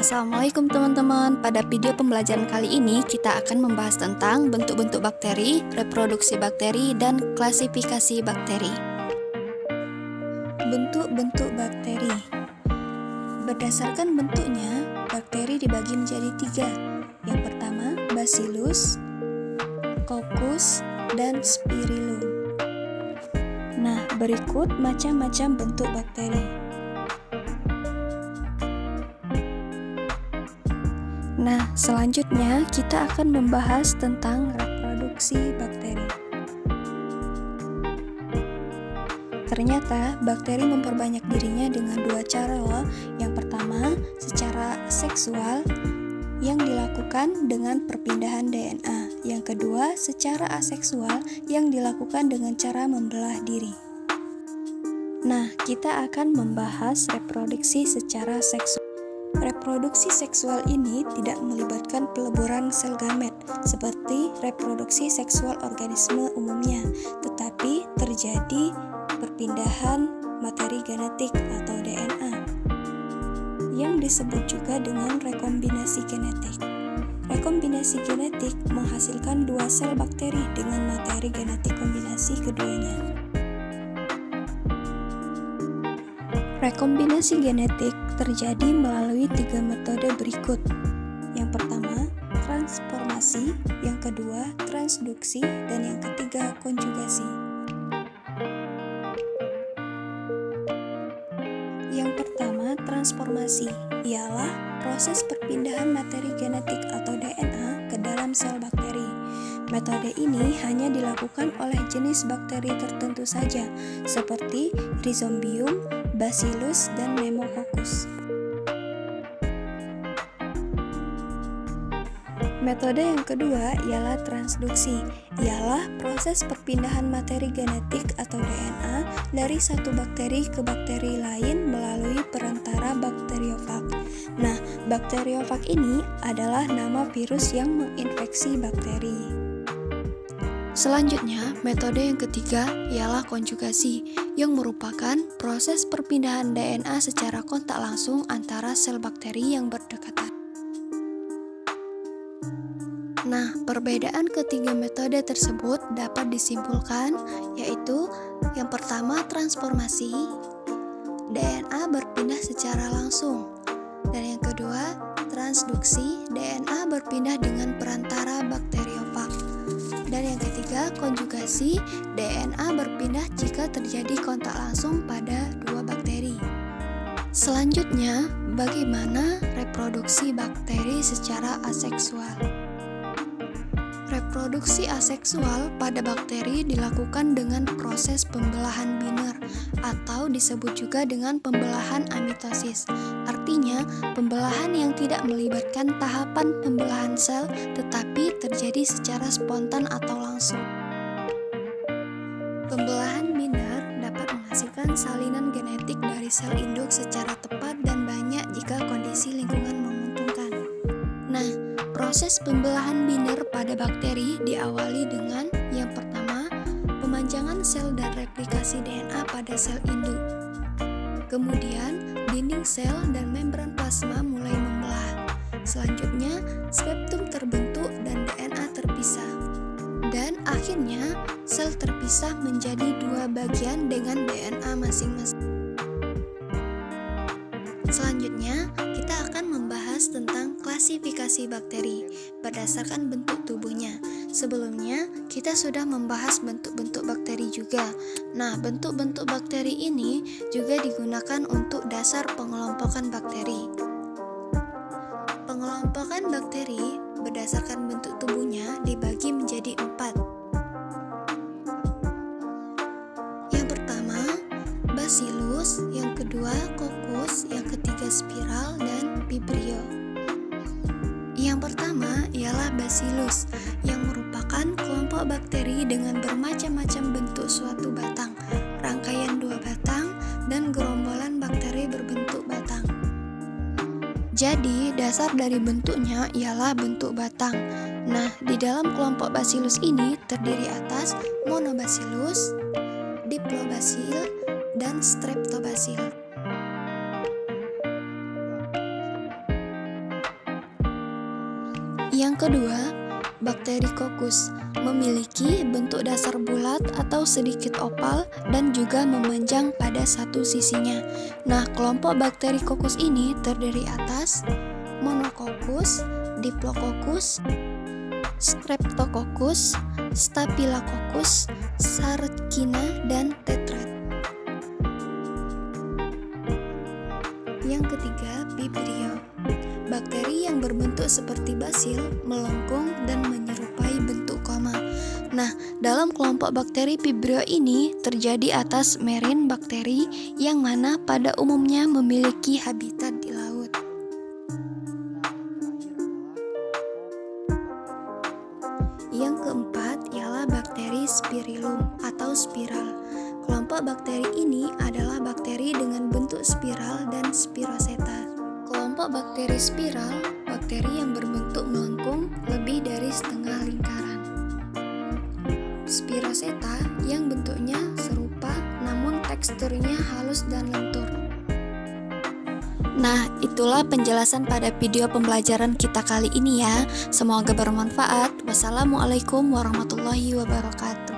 Assalamualaikum teman-teman. Pada video pembelajaran kali ini kita akan membahas tentang bentuk-bentuk bakteri, reproduksi bakteri, dan klasifikasi bakteri. Bentuk-bentuk bakteri. Berdasarkan bentuknya, bakteri dibagi menjadi 3. Yang pertama, Bacillus, Coccus, dan Spirillum. Nah, berikut macam-macam bentuk bakteri. Nah, selanjutnya kita akan membahas tentang reproduksi bakteri. Ternyata bakteri memperbanyak dirinya dengan 2 cara loh. Yang pertama, secara seksual yang dilakukan dengan perpindahan DNA. Yang kedua, secara aseksual yang dilakukan dengan cara membelah diri. Nah, kita akan membahas reproduksi secara seksual. Reproduksi seksual ini tidak melibatkan peleburan sel gamet seperti reproduksi seksual organisme umumnya, tetapi terjadi perpindahan materi genetik atau DNA yang disebut juga dengan rekombinasi genetik. Rekombinasi genetik menghasilkan 2 sel bakteri dengan materi genetik kombinasi keduanya. Rekombinasi genetik terjadi melalui 3 metode berikut. Yang pertama, transformasi, yang kedua, transduksi, dan yang ketiga, konjugasi. Yang pertama, transformasi, ialah proses perpindahan materi genetik atau DNA ke dalam sel bakteri. Metode ini hanya dilakukan oleh jenis bakteri tertentu saja, seperti Rhizombium, Bacillus, dan Pneumococcus. Metode yang kedua ialah transduksi, ialah proses perpindahan materi genetik atau DNA dari satu bakteri ke bakteri lain melalui perantara bakteriofag. Nah, bakteriofag ini adalah nama virus yang menginfeksi bakteri. Selanjutnya, metode yang ketiga ialah konjugasi, yang merupakan proses perpindahan DNA secara kontak langsung antara sel bakteri yang berdekatan. Nah, perbedaan ketiga metode tersebut dapat disimpulkan, yaitu yang pertama transformasi, DNA berpindah secara langsung, dan yang kedua transduksi, DNA berpindah dengan perantara bakteriofag. Dan yang ketiga, konjugasi, DNA berpindah jika terjadi kontak langsung pada 2 bakteri. Selanjutnya, bagaimana reproduksi bakteri secara aseksual? Reproduksi aseksual pada bakteri dilakukan dengan proses pembelahan biner atau disebut juga dengan pembelahan amitosis. Artinya, pembelahan yang tidak melibatkan tahapan pembelahan sel tetapi terjadi secara spontan atau langsung. Pembelahan biner dapat menghasilkan salinan genetik dari sel induk secara tepat dan banyak jika kondisi lingkungan menguntungkan. Nah, proses pembelahan biner pada bakteri diawali dengan yang pertama, pemanjangan sel dan replikasi DNA pada sel induk. Kemudian, dinding sel dan membran plasma mulai membelah. Selanjutnya, septum terbentuk dan DNA terpisah. Dan akhirnya, sel terpisah menjadi 2 bagian dengan DNA masing-masing. Selanjutnya, kita akan membahas tentang klasifikasi bakteri berdasarkan bentuk tubuhnya. Sebelumnya, kita sudah membahas bentuk-bentuk bakteri juga. Nah, bentuk-bentuk bakteri ini juga digunakan untuk dasar pengelompokan bakteri. Pengelompokan bakteri berdasarkan bentuk tubuhnya dibagi menjadi 4. Yang pertama, Bacillus, yang kedua Coccus, yang ketiga Spiral, dan Vibrio. Yang pertama ialah Bacillus, yang merupakan kelompok bakteri dengan bermacam-macam bentuk suatu batang, rangkaian 2 batang, dan gerombolan bakteri berbentuk batang. Jadi, dasar dari bentuknya ialah bentuk batang. Nah, di dalam kelompok Bacillus ini terdiri atas Monobacillus, Diplobacil, dan Streptobacil. Yang kedua, bakteri kokus memiliki bentuk dasar bulat atau sedikit opal dan juga memanjang pada satu sisinya. Nah, kelompok bakteri kokus ini terdiri atas Monococcus, Diplococcus, Streptococcus, Staphylococcus, Sarcina, dan Tetrad. Yang ketiga, Vibrio. Bakteri yang berbentuk seperti basil, melengkung, dan menyerupai bentuk koma. Nah, dalam kelompok bakteri Vibrio ini terjadi atas marine bakteri yang mana pada umumnya memiliki habitat di laut. Yang keempat ialah bakteri Spirillum atau spiral. Kelompok bakteri ini adalah bakteri dengan bentuk spiral dan spiroseta. Kelompok bakteri spiral, bakteri yang berbentuk melengkung lebih dari setengah lingkaran. Spiroseta yang bentuknya serupa namun teksturnya halus dan lentur. Nah, itulah penjelasan pada video pembelajaran kita kali ini ya. Semoga bermanfaat. Wassalamualaikum warahmatullahi wabarakatuh.